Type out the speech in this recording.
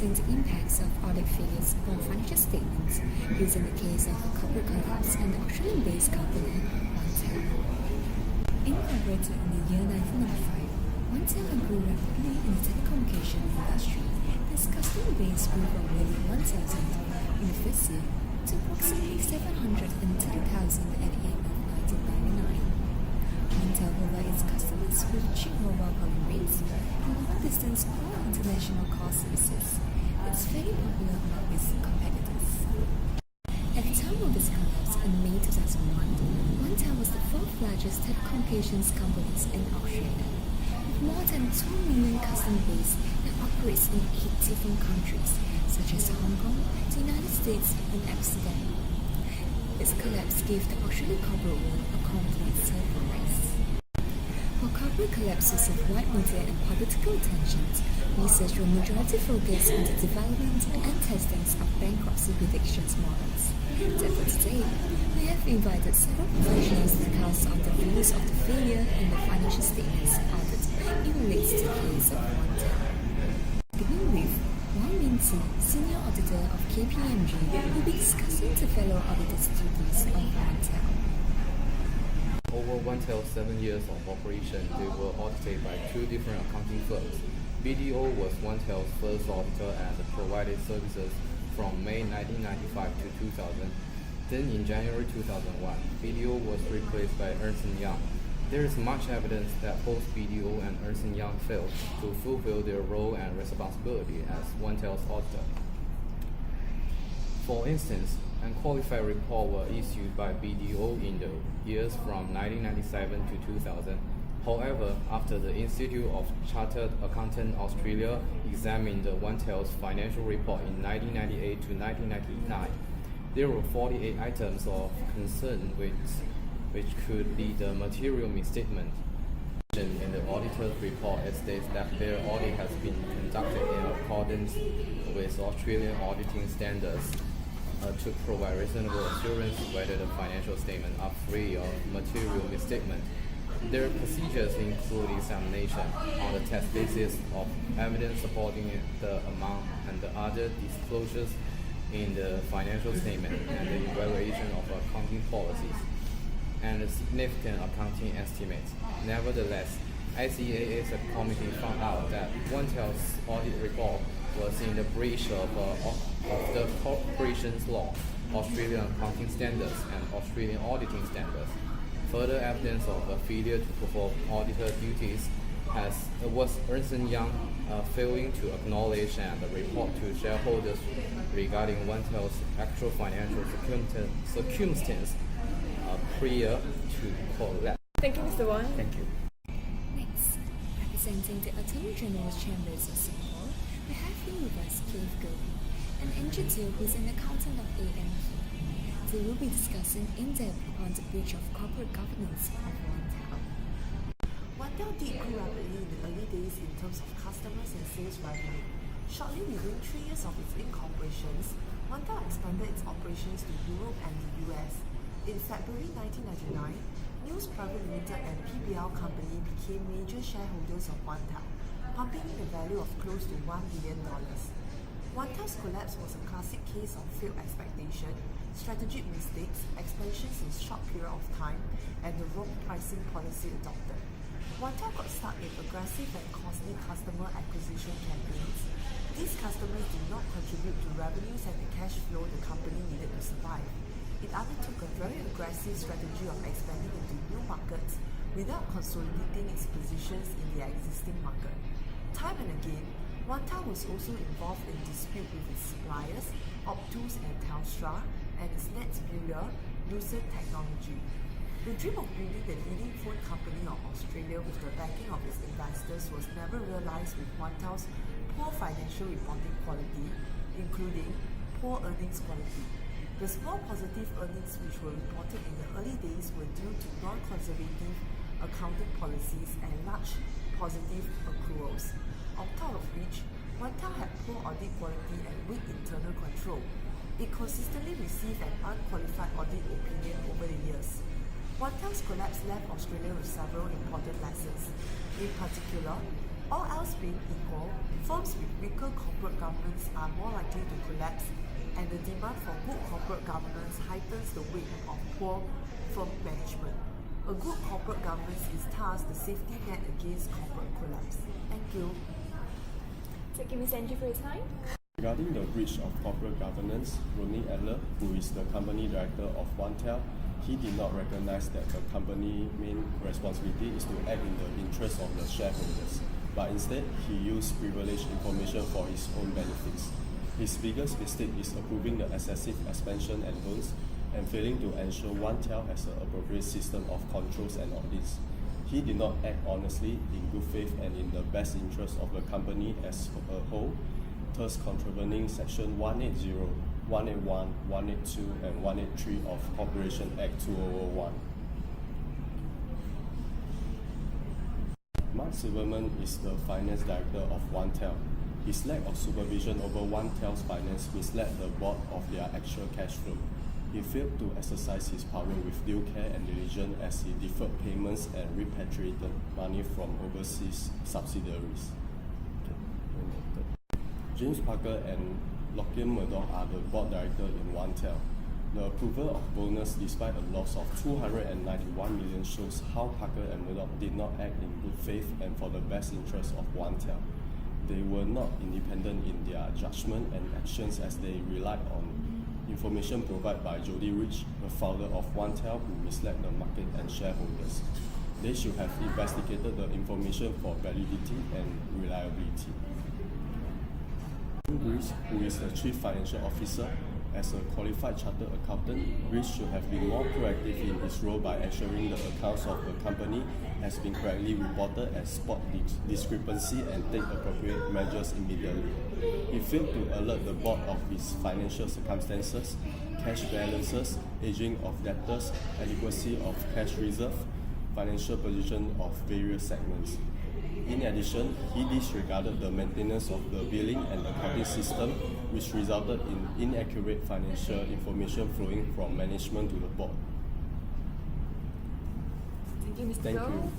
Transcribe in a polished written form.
discussing the impacts of audit figures on financial statements using the case of a corporate collapse and the Australian-based company Onetel. Incorporated in the year 1995, Onetel grew rapidly in the telecommunication industry. This customer base grew from nearly 1,000 in the first year to approximately 730,000 at the end of 1999. Onetel provides customers with cheap mobile calling rates and long-distance or international call services. It's very popular among its competitors. At the time of this collapse in May 2001, Onetel was the fourth largest telecommunications company in Australia, with more than 2 million customer base that operates in 8 different countries, such as Hong Kong, the United States, and Amsterdam. Its collapse gave the Australian corporate world a complete surprise. While corporate collapses of wide media and political tensions, research will majority focus on the development and testing of bankruptcy predictions models. Therefore today, we have invited several professionals to discuss on the views of the failure and the financial statements audit in relates to the case of Onetel. Beginning with Wang Minzi, Senior Auditor of KPMG, will be discussing the fellow auditor's duties of Onetel. Over Ontel's 7 years of operation, they were audited by 2 different accounting firms. BDO was Ontel's first auditor and provided services from May 1995 to 2000. Then in January 2001, BDO was replaced by Ernst & Young. There is much evidence that both BDO and Ernst & Young failed to fulfill their role and responsibility as Ontel's auditor. For instance, unqualified reports were issued by BDO in the years from 1997 to 2000. However, after the Institute of Chartered Accountants Australia examined Ontel's financial report in 1998 to 1999, there were 48 items of concern which could lead a material misstatement. In the auditor's report, it states that their audit has been conducted in accordance with Australian auditing standards to provide reasonable assurance whether the financial statements are free of material misstatement. Their procedures include examination on the test basis of evidence supporting the amount and the other disclosures in the financial statement and the evaluation of accounting policies and the significant accounting estimates. Nevertheless, ICAA's committee found out that Ontel's audit report was in the breach of the corporation's law, Australian accounting standards, and Australian auditing standards. Further evidence of a failure to perform auditor duties was Ernst & Young failing to acknowledge and report to shareholders regarding Ontel's actual financial circumstance prior to collapse. Thank you, Mr. Wang. Thank you. Next, representing the Attorney General's Chambers of Singapore, we have here with us Keith Goldie, an engineer who is an accountant of AMP. They will be discussing in depth upon the breach of corporate governance of Onetel. Onetel did grow rapidly in the early days in terms of customers and sales revenue. Shortly within 3 years of its incorporations, Onetel expanded its operations to Europe and the US. In February 1999, News Private Limited and PBL Company became major shareholders of Onetel, pumping in a value of close to $1 billion. Ontel's collapse was a classic case of failed expectation, strategic mistakes, expansions in short period of time, and the wrong pricing policy adopted. Onetel got stuck in aggressive and costly customer acquisition campaigns. These customers did not contribute to revenues and the cash flow the company needed to survive. It undertook a very aggressive strategy of expanding into new markets without consolidating its positions in the existing market. Time and again, Onetel was also involved in dispute with its suppliers, Optus and Telstra, and its next builder, Lucid Technology. The dream of building the leading phone company of Australia with the backing of its investors was never realised with Ontel's poor financial reporting quality, including poor earnings quality. The small positive earnings which were reported in the early days were due to non-conservative accounting policies and large positive accruals. On top of which, Onetel had poor audit quality and weak internal control. It consistently received an unqualified audit opinion over the years. Ontel's collapse left Australia with several important lessons. In particular, All else being equal, firms with weaker corporate governance are more likely to collapse, and the demand for good corporate governance heightens the weight of poor firm management. A good corporate governance is thus the safety net against corporate collapse. Thank you. Thank you, Ms. Angie, for your time. Regarding the breach of corporate governance, Rodney Adler, who is the company director of Onetel, he did not recognize that the company's main responsibility is to act in the interest of the shareholders, but instead he used privileged information for his own benefits. His biggest mistake is approving the excessive expansion and loans and failing to ensure Onetel has an appropriate system of controls and audits. He did not act honestly, in good faith, and in the best interest of the company as a whole, thus contravening Section 180, 181, 182, and 183 of Corporation Act 2001. Mark Silverman is the finance director of Onetel. His lack of supervision over Onetel's finance misled the board of their actual cash flow. He failed to exercise his power with due care and diligence as he deferred payments and repatriated money from overseas subsidiaries. James Parker and Lachlan Murdoch are the board director in Onetel. The approval of bonus despite a loss of $291 million shows how Parker and Murdoch did not act in good faith and for the best interest of Onetel. They were not independent in their judgment and actions as they relied on information provided by Jody Rich, the founder of Onetel, who misled the market and shareholders. They should have investigated the information for validity and reliability. Reese, who is the Chief Financial Officer, as a qualified chartered accountant, Reese should have been more proactive in his role by ensuring the accounts of the company has been correctly reported and spot discrepancy and take appropriate measures immediately. He failed to alert the board of his financial circumstances, cash balances, aging of debtors, adequacy of cash reserve, financial position of various segments. In addition, he disregarded the maintenance of the billing and accounting system, which resulted in inaccurate financial information flowing from management to the board. Thank you, Mr. Thank Goh. you.